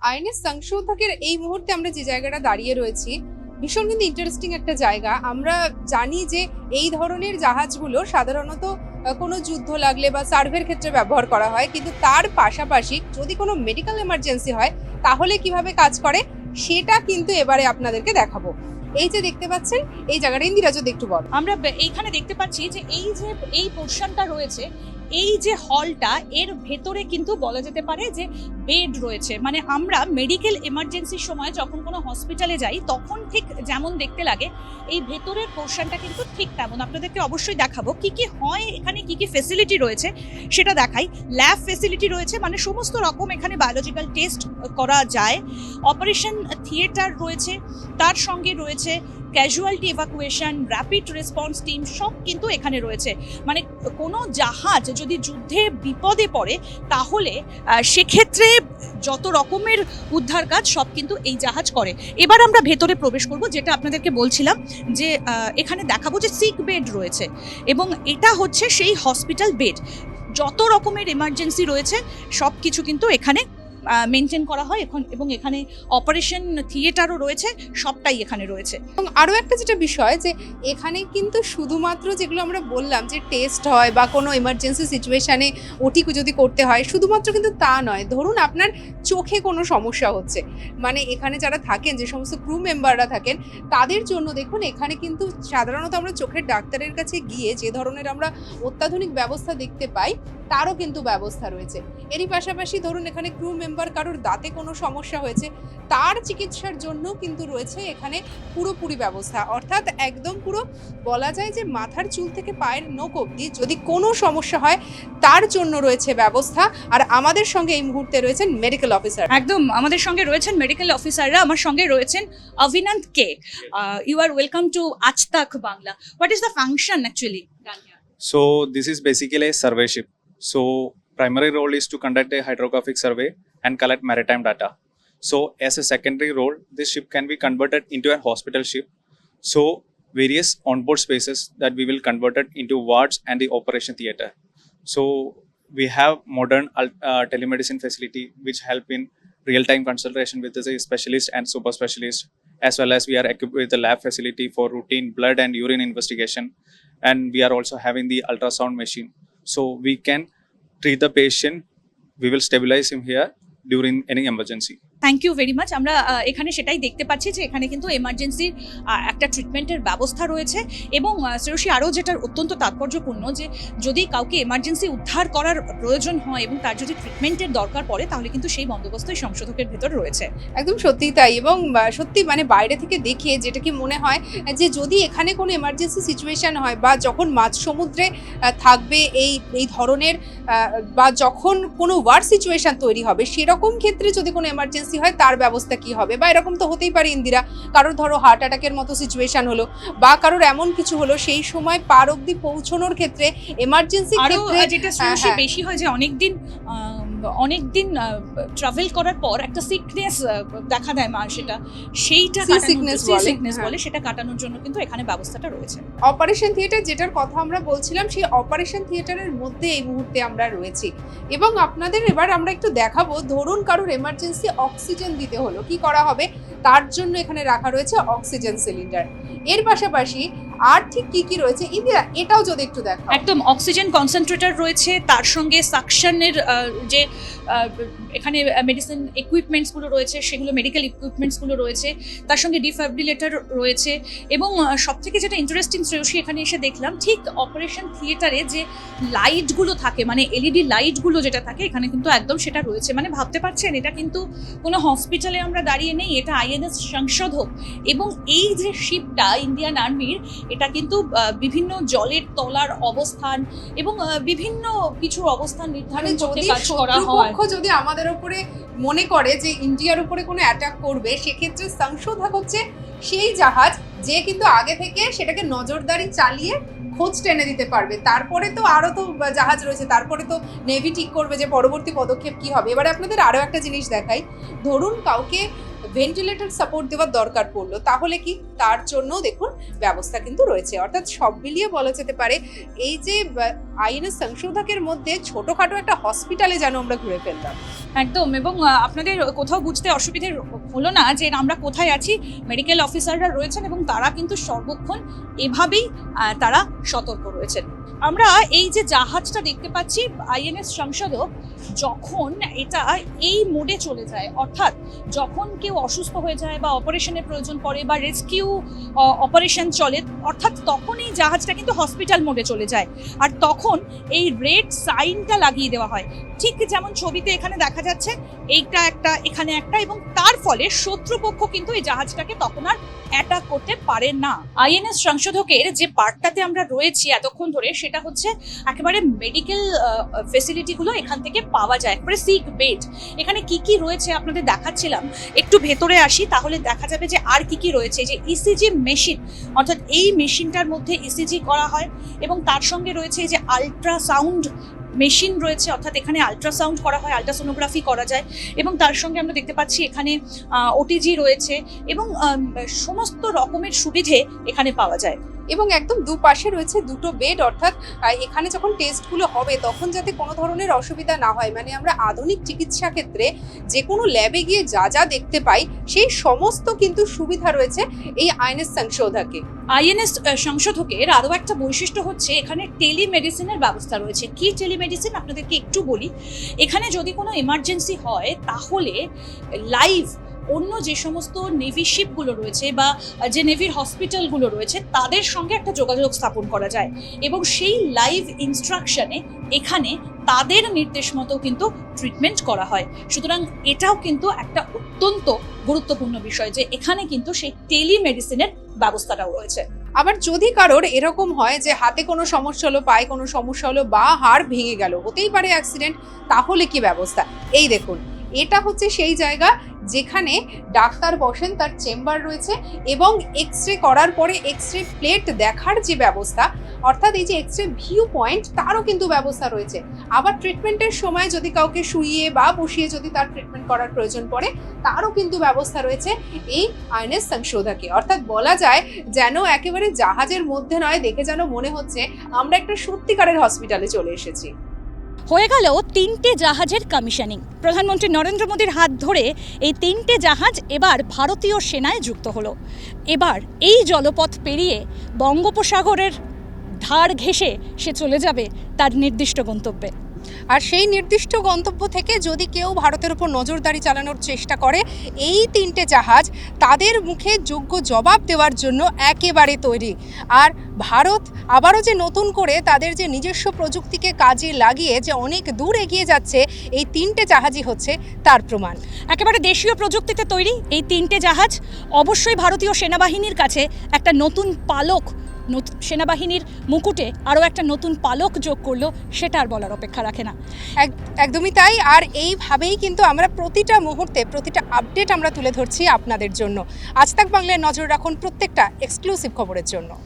INS সংশোধকের এই মুহূর্তে আমরা যে জায়গাটা দাঁড়িয়ে রয়েছি ভীষণ কিন্তু ইন্টারেস্টিং একটা জায়গা। আমরা জানি যে এই ধরনের জাহাজগুলো সাধারণত কোনো যুদ্ধ লাগলে বা সার্ভের ক্ষেত্রে ব্যবহার করা হয়, কিন্তু তার পাশাপাশি যদি কোনো মেডিকেল এমার্জেন্সি হয় তাহলে কিভাবে কাজ করে সেটা কিন্তু এবারে আপনাদেরকে দেখাবো। এই যে দেখতে পাচ্ছেন এই জায়গাটা, ইন্দিরা যদি একটু বল। আমরা এইখানে দেখতে পাচ্ছি যে এই পোর্শনটা রয়েছে, এই যে হলটা, এর ভেতরে কিন্তু বলা যেতে পারে যে বেড রয়েছে। মানে আমরা মেডিকেল এমার্জেন্সির সময় যখন কোনো হসপিটালে যাই তখন ঠিক যেমন দেখতে লাগে এই ভেতরের পোর্শনটা কিন্তু ঠিক তেমন। আপনাদেরকে অবশ্যই দেখাবো কি কি হয় এখানে, কি কি ফেসিলিটি রয়েছে সেটা দেখাই। ল্যাব ফেসিলিটি রয়েছে, মানে সমস্ত রকম এখানে বায়োলজিক্যাল টেস্ট করা যায়। অপারেশন থিয়েটার রয়েছে, তার সঙ্গে রয়েছে casualty evacuation, rapid response team, সব কিন্তু এখানে রয়েছে। মানে কোনো জাহাজ যদি যুদ্ধে বিপদে পড়ে তাহলে সেক্ষেত্রে যত রকমের উদ্ধার কাজ সব কিন্তু এই জাহাজ করে। এবার আমরা ভেতরে প্রবেশ করব, যেটা আপনাদেরকে বলছিলাম যে এখানে দেখাবো যে সিক বেড রয়েছে এবং এটা হচ্ছে সেই হসপিটাল বেড। যত রকমের এমার্জেন্সি রয়েছে সব কিছু কিন্তু এখানে মেনটেন করা হয় এখন, এবং এখানে অপারেশন থিয়েটারও রয়েছে, সবটাই এখানে রয়েছে। এবং আরও একটা যেটা বিষয় যে এখানে কিন্তু শুধুমাত্র যেগুলো আমরা বললাম যে টেস্ট হয় বা কোনো এমার্জেন্সি সিচুয়েশানে ওটি যদি করতে হয়, শুধুমাত্র কিন্তু তা নয়। ধরুন আপনার চোখে কোনো সমস্যা হচ্ছে, মানে এখানে যারা থাকেন, যে সমস্ত ক্রু মেম্বাররা থাকেন, তাদের জন্য দেখুন এখানে কিন্তু সাধারণত আমরা চোখের ডাক্তারের কাছে গিয়ে যে ধরনের আমরা অত্যাধুনিক ব্যবস্থা দেখতে পাই তারও কিন্তু ব্যবস্থা রয়েছে। এরই পাশাপাশি ধরুন এখানে ক্রু মেম্বার কারোর দাঁতে কোনো সমস্যা হয়েছে, তার চিকিৎসার জন্য কিন্তু রয়েছে এখানে পুরোপুরি ব্যবস্থা। অর্থাৎ একদম পুরো বলা যায় যে মাথার চুল থেকে পায়ের নখ অবধি যদি কোনো সমস্যা হয় তার জন্য রয়েছে ব্যবস্থা। আর আমাদের সঙ্গে এই মুহূর্তে রয়েছেন মেডিকেল অফিসার। একদম আমাদের সঙ্গে রয়েছেন মেডিকেল অফিসাররা। আমার সঙ্গে রয়েছেন অভিনন্দ কে। ইউ আর ওয়েলকাম টু আজ তাক Bangla. What is the function actually? So this is basically a survey ship. So primary role is to conduct a hydrographic survey and collect maritime data. So as a secondary role, this ship can be converted into a hospital ship. So various onboard spaces that we will convert it into wards and the operation theater. So we have modern telemedicine facility which help in real-time consultation with the specialist and super specialist, as well as we are equipped with the lab facility for routine blood and urine investigation, and we are also having the ultrasound machine, so we can treat the patient. We will stabilize him here during any emergency. Thank you very much. আমরা এখানে সেটাই দেখতে পাচ্ছি যে এখানে কিন্তু এমার্জেন্সির একটা ট্রিটমেন্টের ব্যবস্থা রয়েছে। এবং শ্রেয়সী, আরও যেটা অত্যন্ত তাৎপর্যপূর্ণ যে যদি কাউকে এমার্জেন্সি উদ্ধার করার প্রয়োজন হয় এবং তার যদি ট্রিটমেন্টের দরকার পড়ে তাহলে কিন্তু সেই বন্দোবস্তই সংশোধকের ভেতর রয়েছে। একদম সত্যিই তাই। এবং সত্যি মানে বাইরে থেকে দেখে যেটা কি মনে হয় যে যদি এখানে কোনো এমার্জেন্সি সিচুয়েশন হয় বা যখন মাঝ সমুদ্রে থাকবে এই ধরনের বা যখন কোনো ওয়ার সিচুয়েশন তৈরি হবে, সেরকম ক্ষেত্রে যদি কোনো এমার্জেন্সি হয় তার ব্যবস্থা কি হবে। বা এরকম তো হতেই পারে ইন্দিরা, কারোর ধরো হার্ট অ্যাটাকের মতো সিচুয়েশন হলো বা কারোর এমন কিছু হলো, সেই সময় পার অবধি পৌঁছানোর ক্ষেত্রে এমার্জেন্সি ক্ষেত্রে যেটা বেশি হয় যে অনেকদিন ট্রাভেল করার পর একটা সিকনেস দেখা দেয় মা, সেইটা সিকনেস বলে, সেটা কাটানোর জন্য কিন্তু এখানে ব্যবস্থাটা রয়েছে। অপারেশন থিয়েটার যেটার কথা আমরা বলছিলাম, সেই অপারেশন থিয়েটারের মধ্যে এই মুহূর্তে আমরা রয়েছি। এবং আপনাদের এবার আমরা একটু দেখাবো, ধরুন কারোর এমার্জেন্সি অক্সিজেন দিতে হলো, কি করা হবে তার জন্য এখানে রাখা রয়েছে অক্সিজেন সিলিন্ডার। এর পাশাপাশি আর ঠিক কি কি রয়েছে ইন্দিরা, এটাও যদি একটু দেখো। একদম অক্সিজেন কনসেন্ট্রেটর রয়েছে, তার সঙ্গে সাকশনের যে এখানে মেডিসিন ইকুইপমেন্টসগুলো রয়েছে, সেগুলো মেডিকেল ইকুইপমেন্টসগুলো রয়েছে, তার সঙ্গে ডিফাইব্রিলেটর রয়েছে। এবং সবথেকে যেটা ইন্টারেস্টিং শ্রেয়সী, এখানে এসে দেখলাম ঠিক অপারেশন থিয়েটারে যে লাইটগুলো থাকে, মানে এলইডি লাইটগুলো যেটা থাকে এখানে কিন্তু একদম সেটা রয়েছে। মানে ভাবতে পারছেন এটা কিন্তু কোনো হসপিটালে আমরা দাঁড়িয়ে নেই, এটা আইএনএস সংশোধক। এবং এই যে শিপটা ইন্ডিয়ান আর্মির, এটা কিন্তু বিভিন্ন জলের তলার অবস্থান এবং বিভিন্ন কিছু অবস্থান নির্ধারণ করতে কাজ করা হয়। যদি আমাদের উপরে মনে করে যে ইন্ডিয়ার উপরে কোনো অ্যাটাক করবে, সেক্ষেত্রে সংশোধক হচ্ছে সেই জাহাজ যে কিন্তু আগে থেকে সেটাকে নজরদারি চালিয়ে খোঁজ টেনে দিতে পারবে। তারপরে তো আরও তো জাহাজ রয়েছে, তারপরে তো নেভি ঠিক করবে যে পরবর্তী পদক্ষেপ কি হবে। এবারে আপনাদের আরও একটা জিনিস দেখাই, ধরুন কাউকে ভেন্টিলেটর সাপোর্ট দেওয়ার দরকার পড়লো, তাহলে কি তার জন্য দেখুন ব্যবস্থা কিন্তু রয়েছে। অর্থাৎ সব মিলিয়ে বলা যেতে পারে এই যে আইএনএস সংশোধকের মধ্যে ছোটখাটো একটা হসপিটালে যেন আমরা ঘুরে ফেললাম। একদম। এবং আপনাদের কোথাও বুঝতে অসুবিধে হলো না যে আমরা কোথায় আছি। মেডিকেল অফিসাররা রয়েছেন এবং তারা কিন্তু সর্বক্ষণ এভাবেই তারা সতর্ক রয়েছেন। আমরা এই যে জাহাজটা দেখতে পাচ্ছি আইএনএস সংশোধক, যখন এটা এই মোডে চলে যায়, অর্থাৎ যখন কেউ অসুস্থ হয়ে যায় বা অপারেশনের প্রয়োজন পড়ে বা রেস্কিউ অপারেশন চলে, অর্থাৎ তখন এই জাহাজটা কিন্তু হসপিটাল মোডে চলে যায়। আর তখন এই রেড সাইনটা লাগিয়ে দেওয়া হয়, ঠিক যেমন ছবিতে এখানে দেখা যাচ্ছে, এইটা একটা, এখানে একটা, এবং তার ফলে শত্রুপক্ষ কিন্তু এই জাহাজটাকে তখন আর অ্যাটাক করতে পারে না। আইএনএস সংশোধকের যে পার্টটাতে আমরা রয়েছি এতক্ষণ ধরে, সেটা হচ্ছে একেবারে মেডিকেল ফেসিলিটিগুলো এখান থেকে পাওয়া যায়, একেবারে সিক বেড। এখানে কি কি রয়েছে আপনাদের দেখাচ্ছিলাম, একটু ভেতরে আসি তাহলে দেখা যাবে যে আর কি কি রয়েছে। যে ইসিজি মেশিন, অর্থাৎ এই মেশিনটার মধ্যে ইসিজি করা হয় এবং তার সঙ্গে রয়েছে এই যে আল্ট্রাসাউন্ড মেশিন রয়েছে, অর্থাৎ এখানে আল্ট্রাসাউন্ড করা হয়, আল্ট্রাসোনোগ্রাফি করা যায়। এবং তার সঙ্গে আমরা দেখতে পাচ্ছি এখানে ওটিজি রয়েছে এবং সমস্ত রকমের সুবিধে এখানে পাওয়া যায়। এবং একদম দুপাশে রয়েছে দুটো বেড, অর্থাৎ এখানে যখন টেস্টগুলো হবে তখন যাতে কোনো ধরনের অসুবিধা না হয়, মানে আমরা আধুনিক চিকিৎসা ক্ষেত্রে যে কোনো ল্যাবে গিয়ে যা যা দেখতে পাই সেই সমস্ত কিন্তু সুবিধা রয়েছে এই আইএনএস সংশোধকে। আইএনএস সংশোধকের আরও একটা বৈশিষ্ট্য হচ্ছে এখানে টেলিমেডিসিনের ব্যবস্থা রয়েছে। কি টেলিমেডিসিন আপনাদেরকে একটু বলি। এখানে যদি কোনো এমার্জেন্সি হয় তাহলে লাইভ অন্য যে সমস্ত নেভি শিপগুলো রয়েছে বা যে নেভির হসপিটালগুলো রয়েছে তাদের সঙ্গে একটা যোগাযোগ স্থাপন করা যায় এবং সেই লাইভ ইনস্ট্রাকশনে এখানে তাদের নির্দেশ মতো কিন্তু ট্রিটমেন্ট করা হয়। সুতরাং এটাও কিন্তু একটা অত্যন্ত গুরুত্বপূর্ণ বিষয় যে এখানে কিন্তু সেই টেলিমেডিসিনের ব্যবস্থাটাও রয়েছে। আবার যদি কারোর এরকম হয় যে হাতে কোনো সমস্যা হলো, পায়ে কোনো সমস্যা হলো বা হাড় ভেঙে গেল, হতেই পারে অ্যাক্সিডেন্ট, তাহলে কি ব্যবস্থা? এই দেখুন, এটা হচ্ছে সেই জায়গা যেখানে ডাক্তার বসেন, তার চেম্বার রয়েছে এবং এক্সরে করার পরে এক্সরে প্লেট দেখার যে ব্যবস্থা, অর্থাৎ এই যে এক্সরে ভিউ পয়েন্ট, তারও কিন্তু ব্যবস্থা রয়েছে। আবার ট্রিটমেন্টের সময় যদি কাউকে শুইয়ে বা বসিয়ে যদি তার ট্রিটমেন্ট করার প্রয়োজন পড়ে, তারও কিন্তু ব্যবস্থা রয়েছে এই আইএনএস সংশোধকে। অর্থাৎ বলা যায় যেন একেবারে জাহাজের মধ্যে নয়, দেখে যেন মনে হচ্ছে আমরা একটা সত্যিকারের হসপিটালে চলে এসেছি। হয়ে গেল 3টে জাহাজের কমিশনিং। প্রধানমন্ত্রী নরেন্দ্র মোদীর হাত ধরে এই 3টে জাহাজ এবার ভারতীয় সেনায় যুক্ত হলো। এবার এই জলপথ পেরিয়ে বঙ্গোপসাগরের ধার ঘেঁষে সে চলে যাবে তার নির্দিষ্ট গন্তব্যে। আর সেই নির্দিষ্ট গন্তব্য থেকে যদি কেউ ভারতের উপর নজরদারি চালানোর চেষ্টা করে, এই 3টে জাহাজ তাদের মুখে যোগ্য জবাব দেওয়ার জন্য একেবারে তৈরি। আর ভারত আবারও যে নতুন করে তাদের যে নিজস্ব প্রযুক্তিকে কাজে লাগিয়ে যে অনেক দূর এগিয়ে যাচ্ছে, এই 3টে জাহাজই হচ্ছে তার প্রমাণ। একেবারে দেশীয় প্রযুক্তিতে তৈরি এই 3টে জাহাজ অবশ্যই ভারতীয় সেনাবাহিনীর কাছে একটা নতুন পালক, সেনাবাহিনীর মুকুটে আরও একটা নতুন পালক যোগ করলো, সেটা আর বলার অপেক্ষা রাখে না। একদমই তাই। আর এইভাবেই কিন্তু আমরা প্রতিটা মুহূর্তে প্রতিটা আপডেট আমরা তুলে ধরছি আপনাদের জন্য। আজ তাক বাংলায় নজর রাখুন প্রত্যেকটা এক্সক্লুসিভ খবরের জন্য।